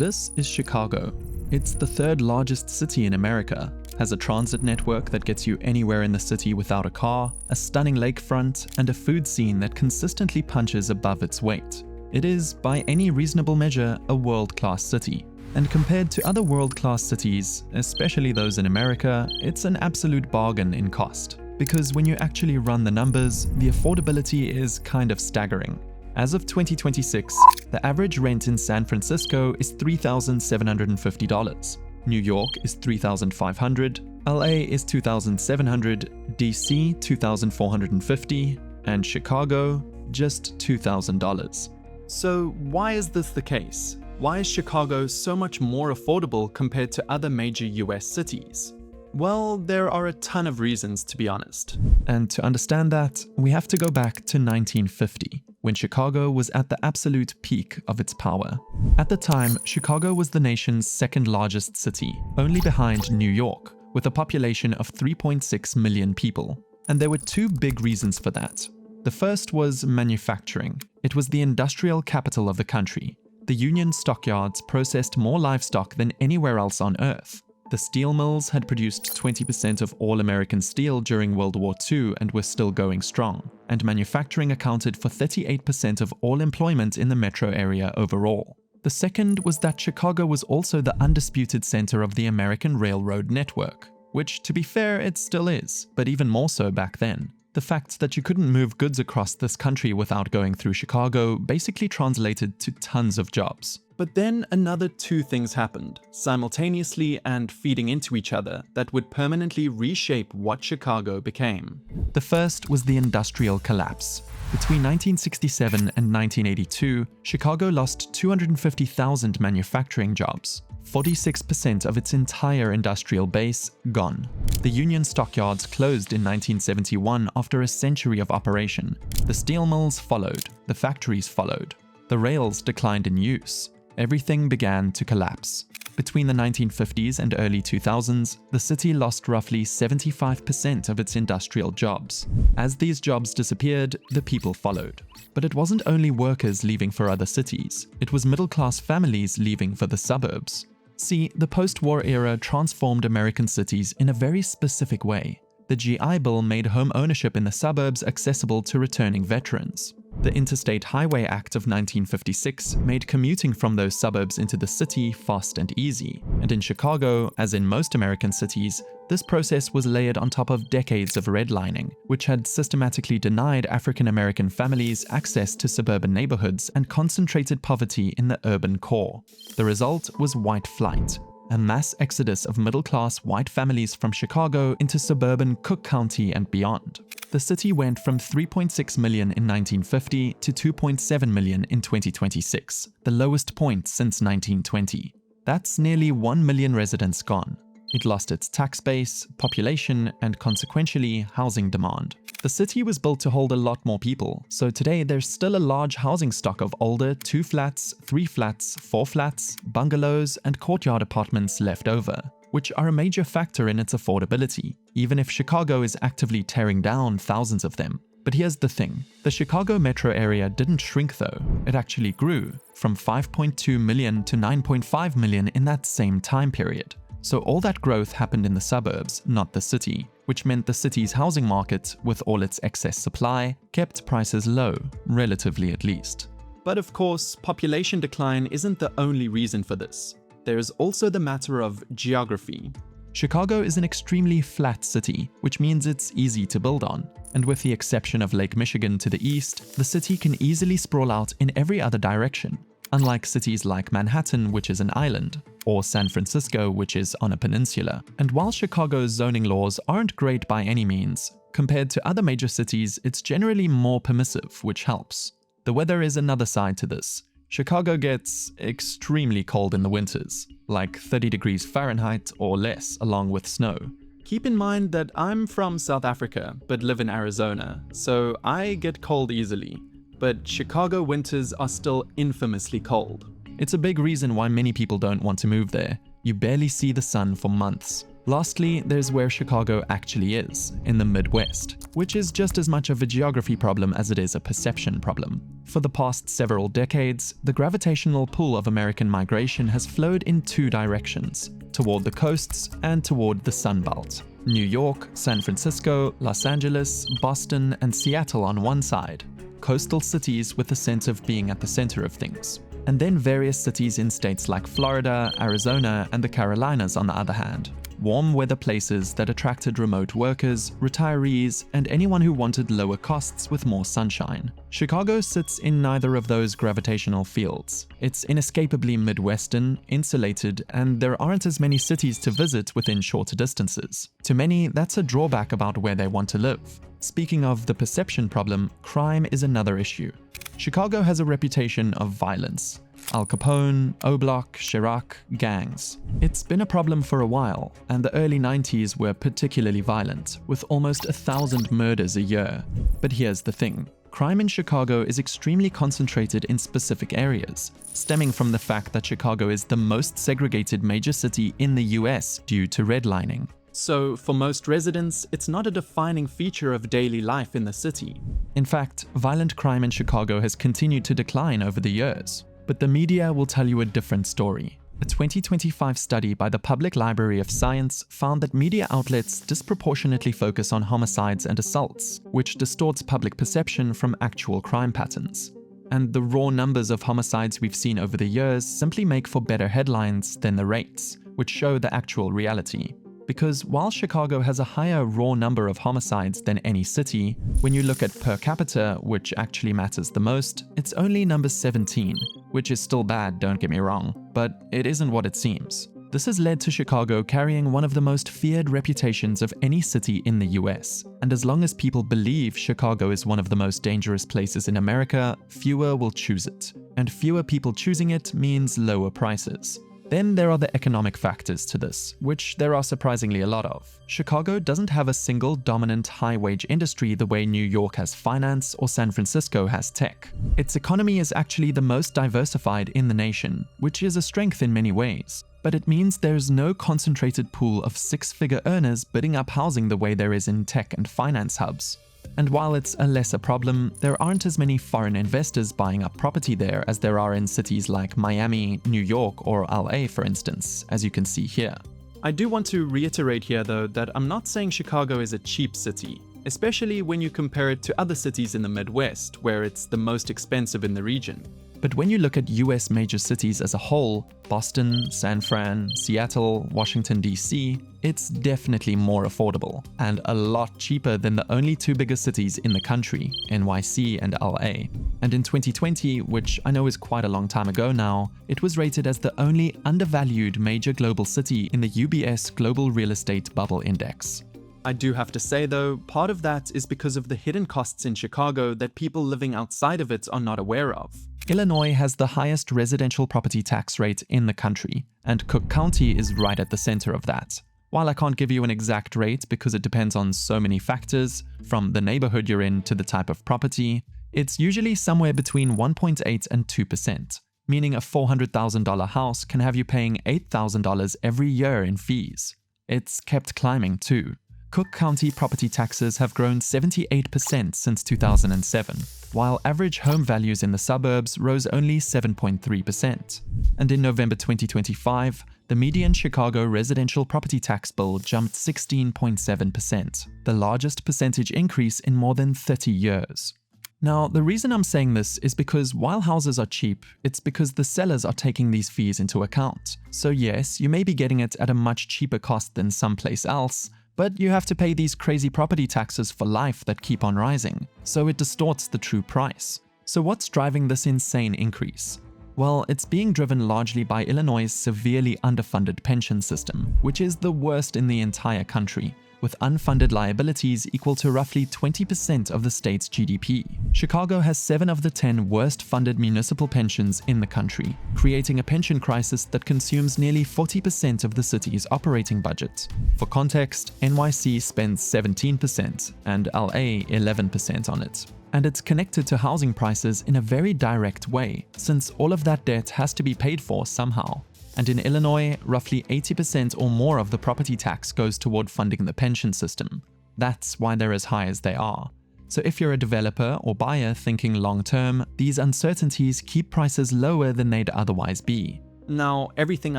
This is Chicago. It's the third largest city in America, has a transit network that gets you anywhere in the city without a car, a stunning lakefront, and a food scene that consistently punches above its weight. It is, by any reasonable measure, a world-class city. And compared to other world-class cities, especially those in America, it's an absolute bargain in cost. Because when you actually run the numbers, the affordability is kind of staggering. As of 2026, the average rent in San Francisco is $3,750. New York is $3,500, LA is $2,700, DC $2,450, and Chicago just $2,000. So why is this the case? Why is Chicago so much more affordable compared to other major US cities? Well, there are a ton of reasons, to be honest. And to understand that, we have to go back to 1950, when Chicago was at the absolute peak of its power. At the time, Chicago was the nation's second largest city, only behind New York, with a population of 3.6 million people. And there were two big reasons for that. The first was manufacturing. It was the industrial capital of the country. The Union stockyards processed more livestock than anywhere else on Earth. The steel mills had produced 20% of all American steel during World War II and were still going strong, and manufacturing accounted for 38% of all employment in the metro area overall. The second was that Chicago was also the undisputed center of the American railroad network, which, to be fair, it still is, but even more so back then. The fact that you couldn't move goods across this country without going through Chicago basically translated to tons of jobs. But then another two things happened, simultaneously and feeding into each other, that would permanently reshape what Chicago became. The first was the industrial collapse. Between 1967 and 1982, Chicago lost 250,000 manufacturing jobs. 46% of its entire industrial base gone. The Union stockyards closed in 1971 after a century of operation. The steel mills followed, the factories followed. The rails declined in use. Everything began to collapse. Between the 1950s and early 2000s, the city lost roughly 75% of its industrial jobs. As these jobs disappeared, the people followed. But it wasn't only workers leaving for other cities, it was middle-class families leaving for the suburbs. See, the post-war era transformed American cities in a very specific way. The GI Bill made home ownership in the suburbs accessible to returning veterans. The Interstate Highway Act of 1956 made commuting from those suburbs into the city fast and easy. And in Chicago, as in most American cities, this process was layered on top of decades of redlining, which had systematically denied African American families access to suburban neighborhoods and concentrated poverty in the urban core. The result was white flight, a mass exodus of middle-class white families from Chicago into suburban Cook County and beyond. The city went from 3.6 million in 1950 to 2.7 million in 2026, the lowest point since 1920. That's nearly 1 million residents gone. It lost its tax base, population, and consequentially, housing demand. The city was built to hold a lot more people, so today there's still a large housing stock of older 2 flats, 3 flats, 4 flats, bungalows, and courtyard apartments left over, which are a major factor in its affordability, even if Chicago is actively tearing down thousands of them. But here's the thing, the Chicago metro area didn't shrink though, it actually grew, from 5.2 million to 9.5 million in that same time period. So all that growth happened in the suburbs, not the city, which meant the city's housing market, with all its excess supply, kept prices low, relatively at least. But of course, population decline isn't the only reason for this. There's also the matter of geography. Chicago is an extremely flat city, which means it's easy to build on. And with the exception of Lake Michigan to the east, the city can easily sprawl out in every other direction. Unlike cities like Manhattan, which is an island, or San Francisco, which is on a peninsula. And while Chicago's zoning laws aren't great by any means, compared to other major cities, it's generally more permissive, which helps. The weather is another side to this. Chicago gets extremely cold in the winters, like 30 degrees Fahrenheit or less, along with snow. Keep in mind that I'm from South Africa, but live in Arizona, so I get cold easily. But Chicago winters are still infamously cold. It's a big reason why many people don't want to move there. You barely see the sun for months. Lastly, there's where Chicago actually is, in the Midwest, which is just as much of a geography problem as it is a perception problem. For the past several decades, the gravitational pull of American migration has flowed in two directions, toward the coasts and toward the Sun Belt. New York, San Francisco, Los Angeles, Boston, and Seattle on one side, coastal cities with a sense of being at the center of things. And then various cities in states like Florida, Arizona, and the Carolinas on the other hand. Warm weather places that attracted remote workers, retirees, and anyone who wanted lower costs with more sunshine. Chicago sits in neither of those gravitational fields. It's inescapably Midwestern, insulated, and there aren't as many cities to visit within shorter distances. To many, that's a drawback about where they want to live. Speaking of the perception problem, crime is another issue. Chicago has a reputation of violence. Al Capone, O-Block, Chirac, gangs. It's been a problem for a while, and the early 90s were particularly violent, with almost 1,000 murders a year. But here's the thing. Crime in Chicago is extremely concentrated in specific areas, stemming from the fact that Chicago is the most segregated major city in the US due to redlining. So, for most residents, it's not a defining feature of daily life in the city. In fact, violent crime in Chicago has continued to decline over the years. But the media will tell you a different story. A 2025 study by the Public Library of Science found that media outlets disproportionately focus on homicides and assaults, which distorts public perception from actual crime patterns. And the raw numbers of homicides we've seen over the years simply make for better headlines than the rates, which show the actual reality. Because while Chicago has a higher raw number of homicides than any city, when you look at per capita, which actually matters the most, it's only number 17, which is still bad, don't get me wrong, but it isn't what it seems. This has led to Chicago carrying one of the most feared reputations of any city in the US, and as long as people believe Chicago is one of the most dangerous places in America, fewer will choose it. And fewer people choosing it means lower prices. Then there are the economic factors to this, which there are surprisingly a lot of. Chicago doesn't have a single dominant high-wage industry the way New York has finance or San Francisco has tech. Its economy is actually the most diversified in the nation, which is a strength in many ways. But it means there's no concentrated pool of six-figure earners bidding up housing the way there is in tech and finance hubs. And while it's a lesser problem, there aren't as many foreign investors buying up property there as there are in cities like Miami, New York, or LA, for instance, as you can see here. I do want to reiterate here, though, that I'm not saying Chicago is a cheap city, especially when you compare it to other cities in the Midwest, where it's the most expensive in the region. But when you look at US major cities as a whole, Boston, San Fran, Seattle, Washington DC, it's definitely more affordable and a lot cheaper than the only two biggest cities in the country, NYC and LA. And in 2020, which I know is quite a long time ago now, it was rated as the only undervalued major global city in the UBS Global Real Estate Bubble Index. I do have to say though, part of that is because of the hidden costs in Chicago that people living outside of it are not aware of. Illinois has the highest residential property tax rate in the country, and Cook County is right at the center of that. While I can't give you an exact rate because it depends on so many factors, from the neighborhood you're in to the type of property, it's usually somewhere between 1.8 and 2%, meaning a $400,000 house can have you paying $8,000 every year in fees. It's kept climbing too. Cook County property taxes have grown 78% since 2007, while average home values in the suburbs rose only 7.3%. And in November 2025, the median Chicago residential property tax bill jumped 16.7%, the largest percentage increase in more than 30 years. Now, the reason I'm saying this is because while houses are cheap, it's because the sellers are taking these fees into account. So yes, you may be getting it at a much cheaper cost than someplace else, but you have to pay these crazy property taxes for life that keep on rising, so it distorts the true price. So what's driving this insane increase? Well, it's being driven largely by Illinois' severely underfunded pension system, which is the worst in the entire country, with unfunded liabilities equal to roughly 20% of the state's GDP. Chicago has 7 of the 10 worst funded municipal pensions in the country, creating a pension crisis that consumes nearly 40% of the city's operating budget. For context, NYC spends 17% and LA 11% on it. And it's connected to housing prices in a very direct way, since all of that debt has to be paid for somehow. And in Illinois, roughly 80% or more of the property tax goes toward funding the pension system. That's why they're as high as they are. So if you're a developer or buyer thinking long-term, these uncertainties keep prices lower than they'd otherwise be. Now, everything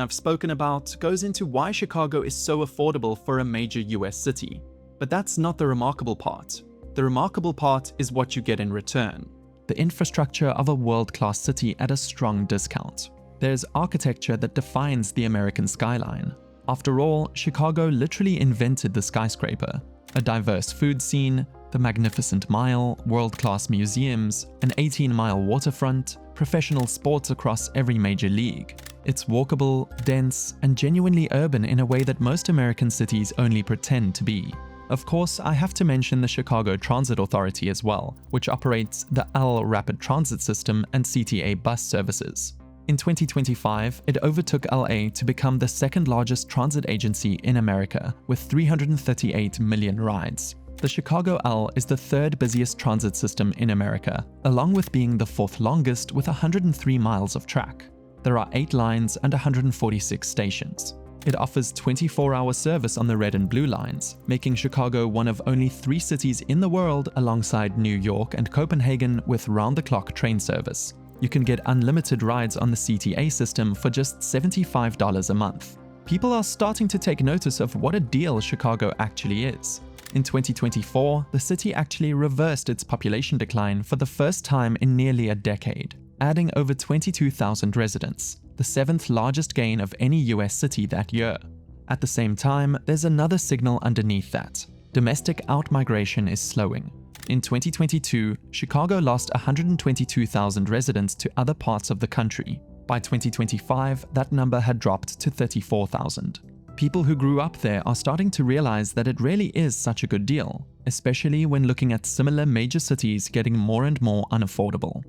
I've spoken about goes into why Chicago is so affordable for a major US city. But that's not the remarkable part. The remarkable part is what you get in return. The infrastructure of a world-class city at a strong discount. There's architecture that defines the American skyline. After all, Chicago literally invented the skyscraper. A diverse food scene, the Magnificent Mile, world-class museums, an 18-mile waterfront, professional sports across every major league. It's walkable, dense, and genuinely urban in a way that most American cities only pretend to be. Of course, I have to mention the Chicago Transit Authority as well, which operates the L Rapid Transit System and CTA bus services. In 2025, it overtook LA to become the second largest transit agency in America, with 338 million rides. The Chicago L is the third busiest transit system in America, along with being the fourth longest with 103 miles of track. There are 8 lines and 146 stations. It offers 24-hour service on the red and blue lines, making Chicago one of only 3 cities in the world alongside New York and Copenhagen with round-the-clock train service. You can get unlimited rides on the CTA system for just $75 a month. People are starting to take notice of what a deal Chicago actually is. In 2024, the city actually reversed its population decline for the first time in nearly a decade, adding over 22,000 residents, the 7th largest gain of any US city that year. At the same time, there's another signal underneath that. Domestic outmigration is slowing. In 2022, Chicago lost 122,000 residents to other parts of the country. By 2025, that number had dropped to 34,000. People who grew up there are starting to realize that it really is such a good deal, especially when looking at similar major cities getting more and more unaffordable.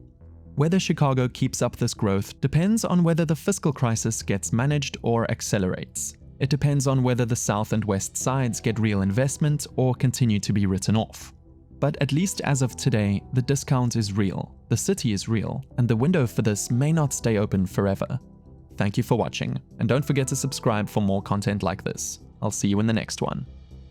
Whether Chicago keeps up this growth depends on whether the fiscal crisis gets managed or accelerates. It depends on whether the south and west sides get real investment or continue to be written off. But at least as of today, the discount is real, the city is real, and the window for this may not stay open forever. Thank you for watching, and don't forget to subscribe for more content like this. I'll see you in the next one.